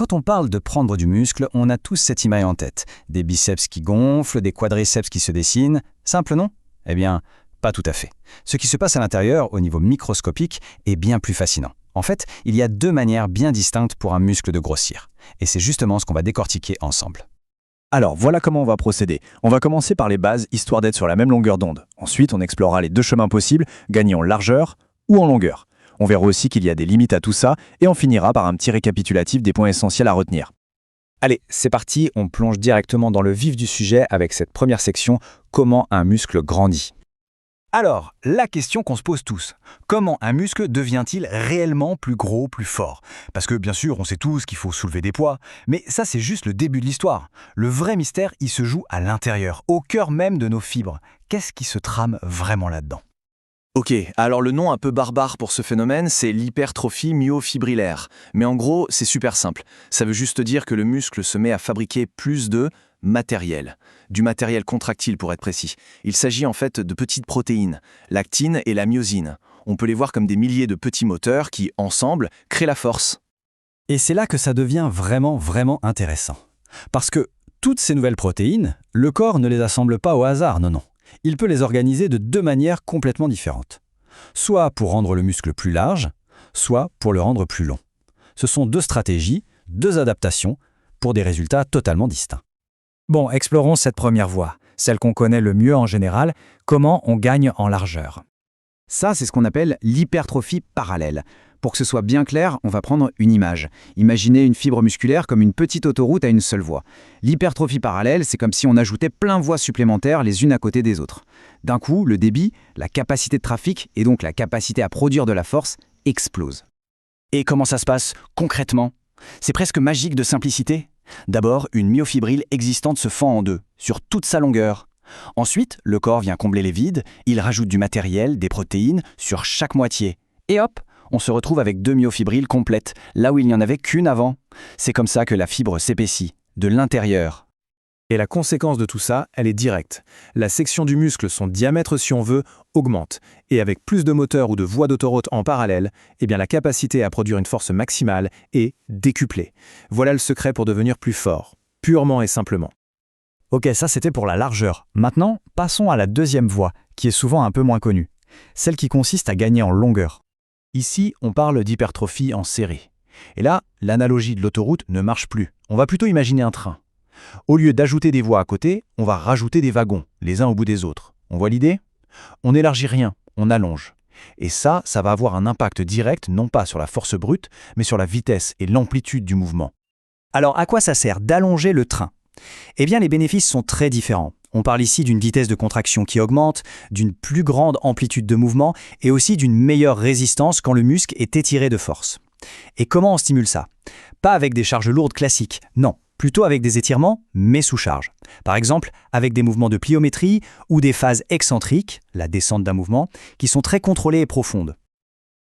quand on parle de prendre du muscle, on a tous cette image en tête. Des biceps qui gonflent, des quadriceps qui se dessinent. Simple, non? Eh bien, pas tout à fait. Ce qui se passe à l'intérieur, au niveau microscopique, est bien plus fascinant. En fait, il y a deux manières bien distinctes pour un muscle de grossir. Et c'est justement ce qu'on va décortiquer ensemble. Alors, voilà comment on va procéder. On va commencer par les bases, histoire d'être sur la même longueur d'onde. Ensuite, on explorera les deux chemins possibles, gagner en largeur ou en longueur. On verra aussi qu'il y a des limites à tout ça, et on finira par un petit récapitulatif des points essentiels à retenir. Allez, c'est parti, on plonge directement dans le vif du sujet avec cette première section, comment un muscle grandit. Alors, la question qu'on se pose tous, comment un muscle devient-il réellement plus gros, plus fort? Parce que bien sûr, on sait tous qu'il faut soulever des poids, mais ça c'est juste le début de l'histoire. Le vrai mystère, il se joue à l'intérieur, au cœur même de nos fibres. Qu'est-ce qui se trame vraiment là-dedans? Ok, alors le nom un peu barbare pour ce phénomène, c'est l'hypertrophie myofibrillaire. Mais en gros, c'est super simple. Ça veut juste dire que le muscle se met à fabriquer plus de matériel. Du matériel contractile pour être précis. Il s'agit en fait de petites protéines, l'actine et la myosine. On peut les voir comme des milliers de petits moteurs qui, ensemble, créent la force. Et c'est là que ça devient vraiment intéressant. Parce que toutes ces nouvelles protéines, le corps ne les assemble pas au hasard, non. Il peut les organiser de deux manières complètement différentes. Soit pour rendre le muscle plus large, soit pour le rendre plus long. Ce sont deux stratégies, deux adaptations, pour des résultats totalement distincts. Bon, explorons cette première voie, celle qu'on connaît le mieux en général, comment on gagne en largeur. Ça, c'est ce qu'on appelle l'hypertrophie parallèle. Pour que ce soit bien clair, on va prendre une image. Imaginez une fibre musculaire comme une petite autoroute à une seule voie. L'hypertrophie parallèle, c'est comme si on ajoutait plein de voies supplémentaires les unes à côté des autres. D'un coup, le débit, la capacité de trafic et donc la capacité à produire de la force explose. Et comment ça se passe concrètement? C'est presque magique de simplicité. D'abord, une myofibrille existante se fend en deux, sur toute sa longueur. Ensuite, le corps vient combler les vides, il rajoute du matériel, des protéines, sur chaque moitié. Et hop, on se retrouve avec deux myofibrilles complètes, là où il n'y en avait qu'une avant. C'est comme ça que la fibre s'épaissit, de l'intérieur. Et la conséquence de tout ça, elle est directe. La section du muscle, son diamètre si on veut, augmente. Et avec plus de moteurs ou de voies d'autoroute en parallèle, eh bien la capacité à produire une force maximale est décuplée. Voilà le secret pour devenir plus fort, purement et simplement. Ok, ça c'était pour la largeur. Maintenant, passons à la deuxième voie, qui est souvent un peu moins connue. Celle qui consiste à gagner en longueur. Ici, on parle d'hypertrophie en série. Et là, l'analogie de l'autoroute ne marche plus. On va plutôt imaginer un train. Au lieu d'ajouter des voies à côté, on va rajouter des wagons, les uns au bout des autres. On voit l'idée? On n'élargit rien, on allonge. Et ça va avoir un impact direct, non pas sur la force brute, mais sur la vitesse et l'amplitude du mouvement. Alors à quoi ça sert d'allonger le train? Eh bien les bénéfices sont très différents. On parle ici d'une vitesse de contraction qui augmente, d'une plus grande amplitude de mouvement et aussi d'une meilleure résistance quand le muscle est étiré de force. Et comment on stimule ça? Pas avec des charges lourdes classiques, non. Plutôt avec des étirements, mais sous charge. Par exemple, avec des mouvements de pliométrie ou des phases excentriques, la descente d'un mouvement, qui sont très contrôlées et profondes.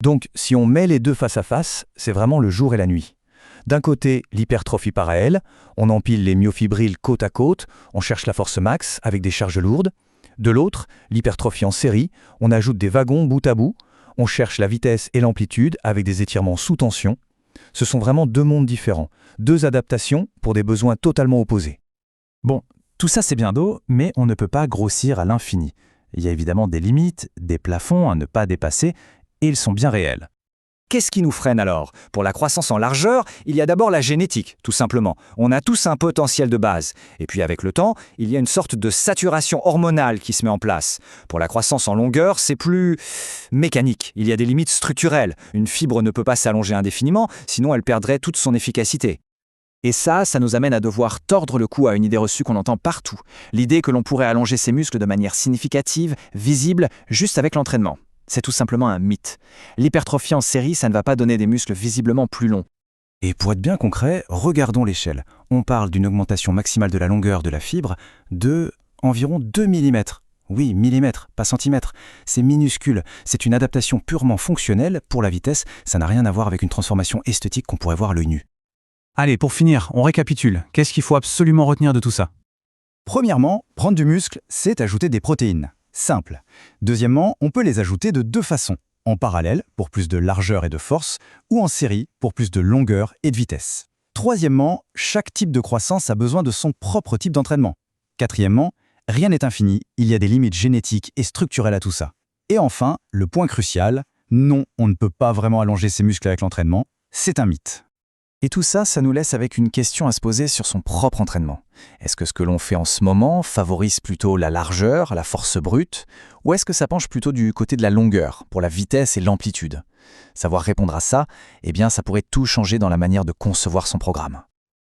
Donc, si on met les deux face à face, c'est vraiment le jour et la nuit. D'un côté, l'hypertrophie parallèle, on empile les myofibrilles côte à côte, on cherche la force max avec des charges lourdes. De l'autre, l'hypertrophie en série, on ajoute des wagons bout à bout, on cherche la vitesse et l'amplitude avec des étirements sous tension. Ce sont vraiment deux mondes différents, deux adaptations pour des besoins totalement opposés. Bon, tout ça c'est bien beau, mais on ne peut pas grossir à l'infini. Il y a évidemment des limites, des plafonds à ne pas dépasser, et ils sont bien réels. Qu'est-ce qui nous freine alors? Pour la croissance en largeur, il y a d'abord la génétique, tout simplement. On a tous un potentiel de base. Et puis avec le temps, il y a une sorte de saturation hormonale qui se met en place. Pour la croissance en longueur, c'est plus mécanique. Il y a des limites structurelles. Une fibre ne peut pas s'allonger indéfiniment, sinon elle perdrait toute son efficacité. Et ça nous amène à devoir tordre le cou à une idée reçue qu'on entend partout. L'idée que l'on pourrait allonger ses muscles de manière significative, visible, juste avec l'entraînement. C'est tout simplement un mythe. L'hypertrophie en série, ça ne va pas donner des muscles visiblement plus longs. Et pour être bien concret, regardons l'échelle. On parle d'une augmentation maximale de la longueur de la fibre de environ 2 mm. Oui, millimètres, pas centimètres. C'est minuscule. C'est une adaptation purement fonctionnelle pour la vitesse. Ça n'a rien à voir avec une transformation esthétique qu'on pourrait voir à l'œil nu. Allez, pour finir, on récapitule. Qu'est-ce qu'il faut absolument retenir de tout ça? Premièrement, prendre du muscle, c'est ajouter des protéines. Simple. Deuxièmement, on peut les ajouter de deux façons. En parallèle, pour plus de largeur et de force, ou en série, pour plus de longueur et de vitesse. Troisièmement, chaque type de croissance a besoin de son propre type d'entraînement. Quatrièmement, rien n'est infini, il y a des limites génétiques et structurelles à tout ça. Et enfin, le point crucial, non, on ne peut pas vraiment allonger ses muscles avec l'entraînement, c'est un mythe. Et tout ça, ça nous laisse avec une question à se poser sur son propre entraînement. Est-ce que ce que l'on fait en ce moment favorise plutôt la largeur, la force brute, ou est-ce que ça penche plutôt du côté de la longueur, pour la vitesse et l'amplitude? Savoir répondre à ça, eh bien, ça pourrait tout changer dans la manière de concevoir son programme.